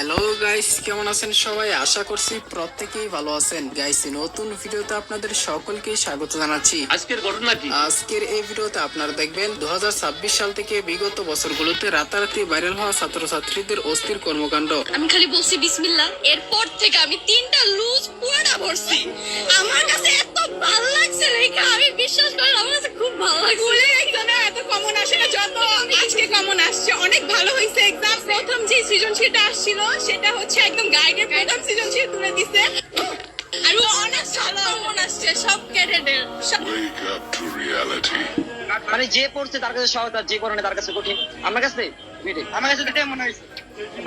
Hello guys, কেমন আছেন সবাই? আশা করছি প্রত্যেকেই ভালো আছেন। গাইস, নতুন ভিডিওতে আপনাদের সকলকেই স্বাগত জানাচ্ছি। আজকের ঘটনা কি? আজকের এই ভিডিওতে আপনারা দেখবেন 2026 সাল থেকে বিগত বছরগুলোতে রাতারাতি ভাইরাল হওয়া ছাত্রছাত্রীদের অস্থির কর্মকাণ্ড। আমি খালি বলছি বিসমিল্লাহ, এরপর থেকে আমি 3টা লুজ পুরোটা ভরছি। আমার কাছে এত ভালো লাগছে রেখা, আমি বিশ্বাস করেন আমার কাছে খুব ভালো লাগছে। বলে এখানে এত কমন আসে না, যত আজকে কমন আসছে। অনেক ভালো হয়েছে এক্সাম। প্রথম যে সৃজনশীলটা আসছিল সেটা হচ্ছে একদম গাইডের প্রথম সৃজনশীল তুলে দিছে। আর অনেক ভালো কমন আসছে সব ক্যাডেটের। Wake up to reality. মানে যে পড়ছে তার কাছে সহজ আর যে পড়ে না তার কাছে কঠিন। আমার কাছে দুইটাই, আমার কাছে দুটাই মনে হয়েছে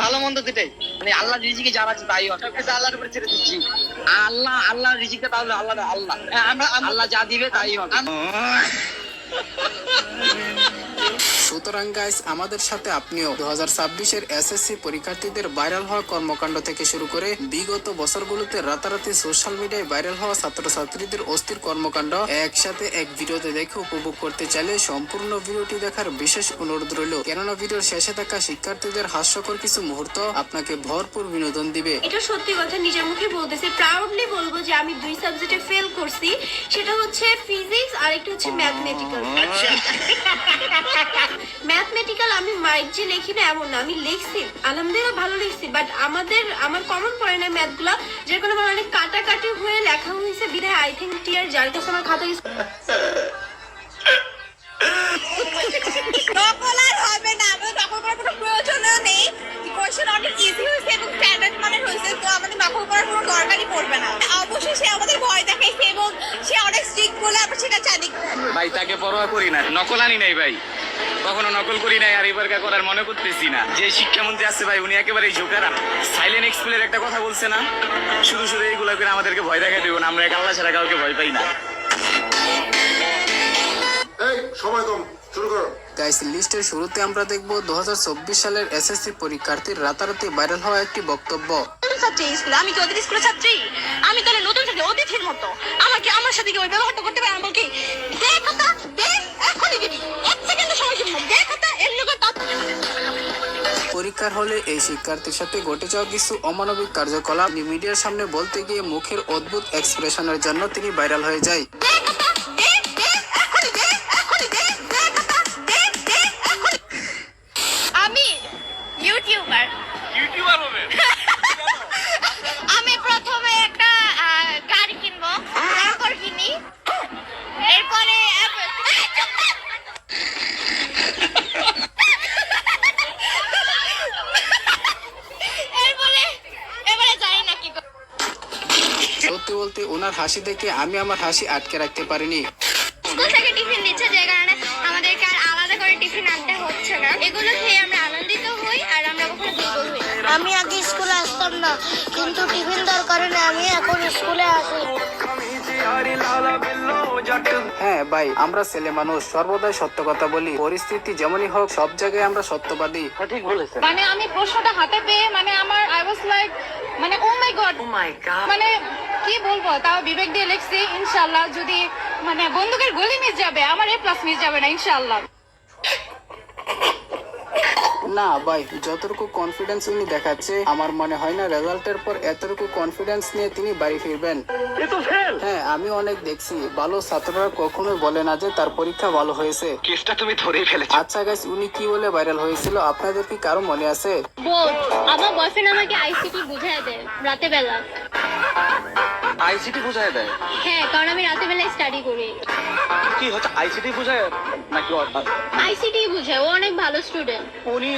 ভালো মন্দ দুটাই। মানে আল্লাহ রিজিকে যারা আছে তাই হয়, সবকিছু আল্লাহর উপরে ছেড়ে দিচ্ছি। আল্লাহ রিজিকটা তাহলে আল্লাহ আমরা আল্লাহ যা দিবে তাই হবে। সুতরাং গাইস, আমাদের সাথে আপনিও 2026-এর এসএসসি পরীক্ষার্থীদের ভাইরাল হওয়া কর্মকাণ্ড থেকে শুরু করে বিগত বছরগুলোতে রাতারাতি সোশ্যাল মিডিয়ায় ভাইরাল হওয়া ছাত্রছাত্রীদের অস্থির কর্মকাণ্ড একসাথে এক ভিডিওতে দেখে উপভোগ করতে চাইলে সম্পূর্ণ ভিডিওটি দেখার বিশেষ অনুরোধ রইল, কেননা ভিডিওর শেষে থাকা শিক্ষার্থীদের হাস্যকর কিছু মুহূর্ত আপনাকে ভরপুর বিনোদন দিবে। এটা সত্যি কথা, নিজের মুখে বলতেছি, প্রাউডলি বলবো যে আমি 2 সাবজেক্টে ফেল করছি। সেটা হচ্ছে ফিজিক্স আর একটা হচ্ছে ম্যাথমেটিক্যাল। ম্যাথমেটিক্যাল আমি মাইক যে লিখি না এমন না, আমি লিখছি আলহামদুলিল্লাহ ভালো লিখছি, বাট আমার কমন পড়ে না ম্যাথগুলা, যার কারণে আমার অনেক কাটাকাটি হয়ে লেখা হয়েছে। বিধায় আই থিঙ্ক টিয়ার যার কাছে আমার খাতা নকল আর হবে না, আমাদের নকল করার কোনো প্রয়োজনও নেই। কোয়েশ্চেন অনেক ইজি হয়েছে এবং স্ট্যান্ডার্ড মানের হয়েছে, তো আমাদের নকল করার কোনো দরকারই পড়বে না। অবশ্যই সে আমাদের ভয় দেখাইছে এবং সে অনেক স্ট্রিক্ট বলে আমরা সেটা জানি। ভাই তাকে পরোয়া করি না, নকল আনি নাই ভাই, কখনো নকল করি নাই, আর এবারকার করার মনে করতেছি না। যে শিক্ষামন্ত্রী আছে ভাই, উনি একেবারে জোকারা। সাইলেন্ট এক্সপ্লের একটা কথা বলছে না, শুধু শুধু এইগুলো করে আমাদেরকে ভয় দেখা দেবো না। আমরা এক আল্লাহ ছাড়া কাউকে ভয় পাই না। এই সময় কম, শুরু করো। গাইস, লিস্টের শুরুতে আমরা দেখব 2024 সালের এসএসসি পরীক্ষার্থীর রাতারাতি ভাইরাল হওয়া একটি বক্তব্য। আমি কি ওদের স্কুলের ছাত্রী? আমি তাহলে নতুন ছাত্রী, অতিথির মতো আমাকে আমার সাথে কি ওই ব্যবহারটা করতে পারে? আমাকে দেখ কথা দেখ, এখনই দিবি, 1 সেকেন্ডের সময় দিব, দেখ কথা এমনি করে। পরীক্ষার হলে এই শিক্ষার্থীর সাথে ঘটে যাওয়া কিছু অমানবিক কার্যকলাপ মিডিয়ার সামনে বলতে গিয়ে মুখের অদ্ভুত এক্সপ্রেশনের জন্য তিনি ভাইরাল হয়ে যায়। আমি ইউটিউবার হবে। আমি প্রথমে একটা গাড়ি কিনবো, তারপর কিনি, এরপরে এবারে জানি না কি। সত্যি বলতে ওনার হাসি দেখে আমি আমার হাসি আটকে রাখতে পারিনি। স্কুল থেকে টিফিন দিচ্ছে, যে কারণে আমাদেরকে আর আলাদা করে টিফিন আনতে হচ্ছে না। এগুলো খেয়ে আমরা আনন্দিত হই আর আমরা কখনো দুর্বল হই না। আমি আগে স্কুলে আসতাম না, কিন্তু টিফিন দেওয়ার কারণে আমি এখন স্কুলে আসি। হ্যাঁ ভাই, আমরা ছেলে মানুষ, সর্বদাই সত্য কথা বলি। পরিস্থিতি যেমনই হোক, সব জায়গায় আমরা সত্যবাদী। ঠিক বলেছেন। মানে আমি প্রশ্নটা হাতে পেয়ে মানে আমার আই ওয়াজ লাইক মানে ও মাই গড মানে কি বলবো, তাও বিবেক দিয়ে লিখছি। ইনশাআল্লাহ যদি মানে বন্দুকের গুলি মিস যাবে, আমার A+ মিস যাবে না ইনশাআল্লাহ। না ভাই, যতটুকু কনফিডেন্স উনি দেখাচ্ছে, আমার মনে হয় না রেজাল্টের পর এতটুকু কনফিডেন্স নিয়ে তিনি বাড়ি ফিরবেন। হ্যাঁ, আমি অনেক দেখছি, ভালো ছাত্ররা কখনোই বলে না যে তার পরীক্ষা ভালো হয়েছে। কেসটা তুমি ধরেই ফেলেছো। আচ্ছা গাইস, উনি কি বলে ভাইরাল হয়েছিল আপনাদের কি কারো মনে আছে? আমার বয়ফ্রেন্ড আমাকে আইসিটি বুঝায় দেয় রাতে বেলা। আইসিটি বুঝায় দেয়? হ্যাঁ, কারণ আমি রাতে বেলায় স্টাডি করি। কি হচ্ছে আইসিটি বুঝায় নাকি? আইসিটি বুঝায়, ও অনেক ভালো স্টুডেন্ট। উনি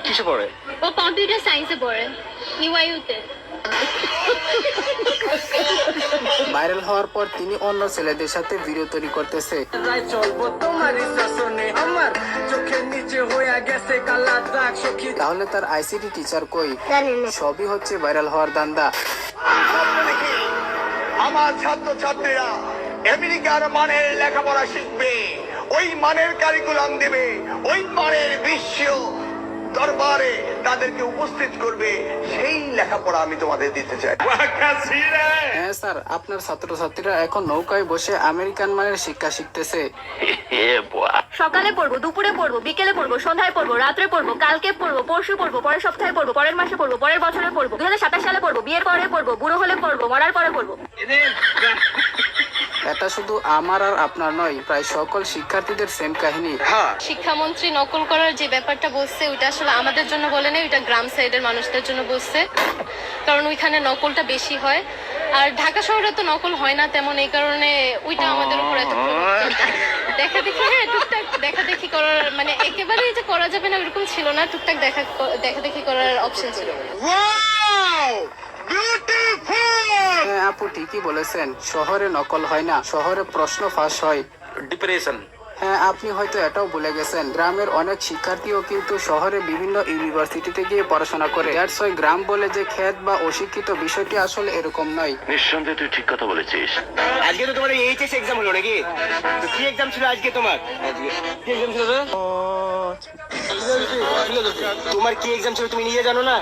কিসে পড়ে? ও কম্পিউটার সায়েন্সে পড়ে, ইউআইইউতে। ভাইরাল হওয়ার পর তিনি অন্য ছেলেদের সাথে ভিডিও তৈরি করতেছে। তাহলে তার আইসিটি টিচার কই? জানি না। সবই হচ্ছে ভাইরাল হওয়ার ধান্দা। আমার ছাত্রছাত্রীরা আমেরিকার মানের লেখাপড়া শিখবে, ওই মানের কারিকুলাম দেবে, ওই মানের বিশ্ব দরবারে তাদেরকে উপস্থিত করবে, সেই লেখাপড়া আমি তোমাদের দিতে চাই। হ্যাঁ স্যার, আপনার ছাত্রছাত্রীরা এখন নৌকায় বসে আমেরিকান মানের শিক্ষা শিখতেছে। সকালে পড়বো, দুপুরে পড়বো, বিকেলে পড়বো, সন্ধ্যায় পড়বো, রাত্রে পড়বো, কালকে পড়বো, পরশু পড়বো, পরের সপ্তাহে পড়বো, পরের মাসে পড়বো, পরের বছরে পড়বো, 2027 সালে পড়বো, বিয়ের পরে পড়বো, বুড়ো হলে পড়বো, মরার পরে পড়বো। এটা শুধু আমার আর আপনার নয়, প্রায় সকল শিক্ষার্থীদের সেম কাহিনী। শিক্ষামন্ত্রী নকল করার যে ব্যাপারটা বলছে ওইটা আসলে আমাদের জন্য বলে না, ওইটা গ্রাম সাইডের মানুষদের জন্য বলছে, কারণ ওইখানে নকলটা বেশি হয়। আর ঢাকা শহরে তো নকল হয় না তেমন, এই কারণে ওইটা আমাদের উপর এত দেখা দেখি, হ্যাঁ টুকটাক দেখা দেখি করার, মানে একেবারেই যে করা যাবে না ওইরকম ছিল না, টুকটাক দেখা দেখি করার অপশন ছিল। হ্যাঁ আপু ঠিকই বলেছেন, শহরে নকল হয় না, শহরে প্রশ্ন ফাঁস হয়। ডিপ্রেশন। হ্যাঁ আপনি হয়তো এটাও ভুলে গেছেন, গ্রামের অনেক শিক্ষার্থীও কিন্তু শহরে বিভিন্ন ইউনিভার্সিটিতে গিয়ে পড়াশোনা করে। দ্যাটস ওয়াই গ্রাম বলে যে খ্যাত বা অশিক্ষিত, বিষয়টি আসলে এরকম নয়। নিঃসন্দেহে তুই ঠিক কথা বলেছিস। আজকে তো তোমার এইচএস এক্সাম হলো নাকি? তো কি এক্সাম ছিল আজকে তোমার? কি এক্সাম ছিল? তোমার কি এক্সাম ছিল তুমি নিজে জানো না?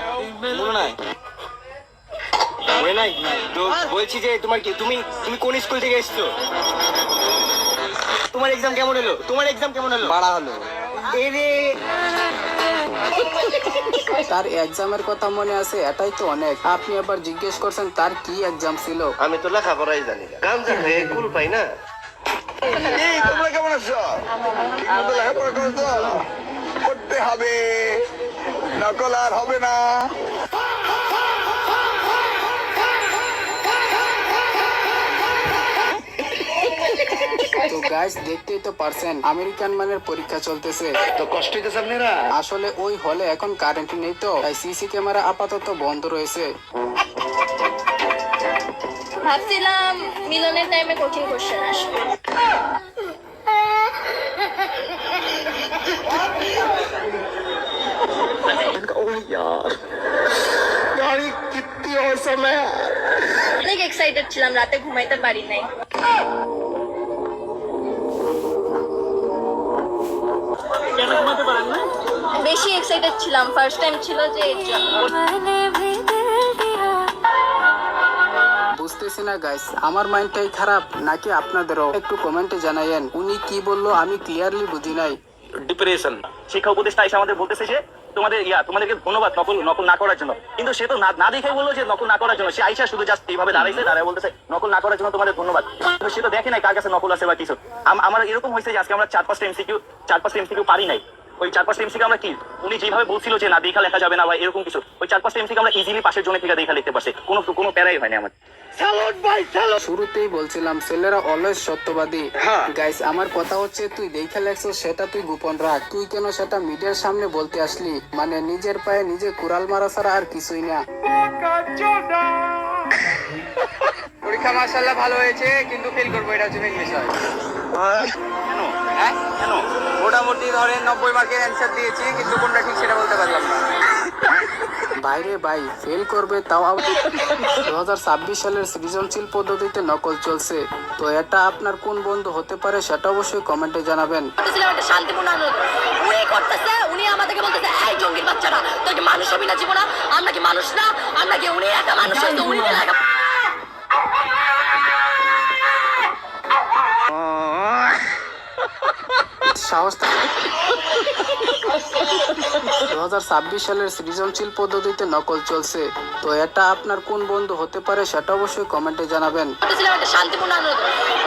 বলো না। মনে নাই তো বলছি যে তোমার কি, তুমি কোন স্কুল থেকে এসছো? তোমার এক্সাম কেমন হলো? তোমার এক্সাম কেমন হলো? বাড়া হলো। তার এক্সামের কথা মনে আছে, এটাই তো অনেক। আপনি আবার জিজ্ঞেস করছেন তার কি এক্সাম ছিল। আমি তো লেখাপড়াই জানি না, গাঞ্জা খেয়ে কুল পাই না। তোমরা কেমন আছো? ঠিকমতো লেখাপড়া করছো? করতে হবে, নকল আর হবে না। তো গাইস দেখতেই তো পারছেন, আমেরিকান মানের পরীক্ষা চলতেছে। তো কষ্ট হইতেছে আপনারা? আসলে ওই হলে এখন কারেন্ট নেই, তো তাই সিসি ক্যামেরা আপাতত বন্ধ রয়েছে। ভাবছিলাম মিলনের টাইমে কোচিং কোশ্চেন আসবে। অনেক এক্সাইটেড ছিলাম, রাতে ঘুমাইতে পারি নাই। বেশি এক্সাইটেড ছিলাম, ফার্স্ট টাইম ছিল যে এর জন্য। বুঝতেছি না গাইস, আমার মাইন্ডটাই খারাপ নাকি আপনাদেরও? একটু কমেন্টে জানাইয়েন। উনি কি বললো আমি ক্লিয়ারলি বুঝি নাই। ডিপ্রেশন। শিক্ষা উপদেষ্টা এসে আমাদের বলতেছে যে তোমাদেরকে ধন্যবাদ নকল না করার জন্য, কিন্তু সে তো না দেখে বললো যে নকল না করার জন্য। সে আইসা শুধু জাস্ট এইভাবে দাঁড়ায় বলতেছে নকল না করার জন্য তোমাদের ধন্যবাদ, কিন্তু সে তো দেখে নাই কার কাছে নকল আছে বা কিছু। আমার এরকম হয়েছে যে আজকে আমরা 4-5টা এমসিকিউ পারি নাই। ওই 4-5টা এমসিকিউ আমরা কি, উনি যেভাবে বলছিল যে না দেখা লেখা যাবে না বা এরকম কিছু, ওই 4-5টা এমসিকিউ আমরা ইজিলি পাশের জন্য থেকে দেখা লিখতে পারছি, কোনো প্যারাই হয়নি আমার। শুরুতেই বলছিলাম ছেলেরা অলওয়েজ সত্যবাদী। গাইস আমার কথা হচ্ছে, তুই দেখা লেখছো সেটা তুই গোপন রাখ। তুই কেন সেটা মিডিয়ার সামনে বলতে আসলি? মানে নিজের পায়ে নিজে কুড়াল মারা ছাড়া আর কিছুই না। পরীক্ষা মাশাআল্লাহ ভালো হয়েছে, কিন্তু ফেল করবো, এটা হচ্ছে মেইন বিষয়। কেন? মোটামুটি ধরেন 90 মার্কের অ্যান্সার দিয়েছি, কিন্তু কোনটা ঠিক সেটা বলতে পারলাম না। বাইরে ভাই ফেল করবে, তাও 2026 সালের সৃজনশীল পদ্ধতিতে নকল চলছে। তো এটা আপনার কোন বন্ধু হতে পারে সেটা অবশ্যই কমেন্টে জানাবেন। করতেছিলাম একটা শান্তিপূর্ণ আন্দোলন, উনি করতেছে, উনি আমাদেরকে বলতেছে এই জঙ্গির বাচ্চারা, তোর কি মানুষ হবি না জীবনা? আমরা কি মানুষ না? আমরা কি উনি একা মানুষ হয়তো উনি একা। সাহস 2026 সালের সৃজনশীল পদ্ধতিতে নকল চলছে। তো এটা আপনার কোন বন্ধু হতে পারে সেটা অবশ্যই কমেন্টে জানাবেন। করতেছিলাম একটা শান্তিপূর্ণ আন্দোলন,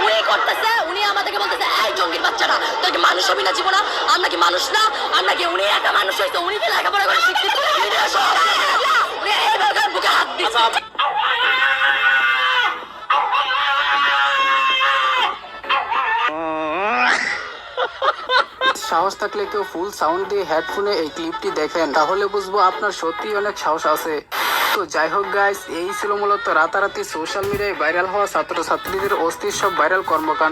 উনি করতেছে, উনি আমাদেরকে বলতেছে এই জঙ্গির বাচ্চারা, তোর কি মানুষ হবি না জীবনা? আমরা কি মানুষ না? আমরা কি উনি একা মানুষ হয়তো উনি কি লেখাপড়া করে শিক্ষিত? উনি এইভাবে বুকে হাত দিচ্ছে। সাহস থাকলে কেউ ফুল সাউন্ড দিয়ে হেডফোনে এই ক্লিপটি দেখেন, তাহলে বুঝবো আপনার সত্যি অনেক সাহস আছে। তো যাই হোক গাইস, এই ছিল মূলত রাতারাতি সোশ্যাল মিডিয়ায় ভাইরাল হওয়া ছাত্রছাত্রীদের অস্থির সব ভাইরাল কর্মকাণ্ড।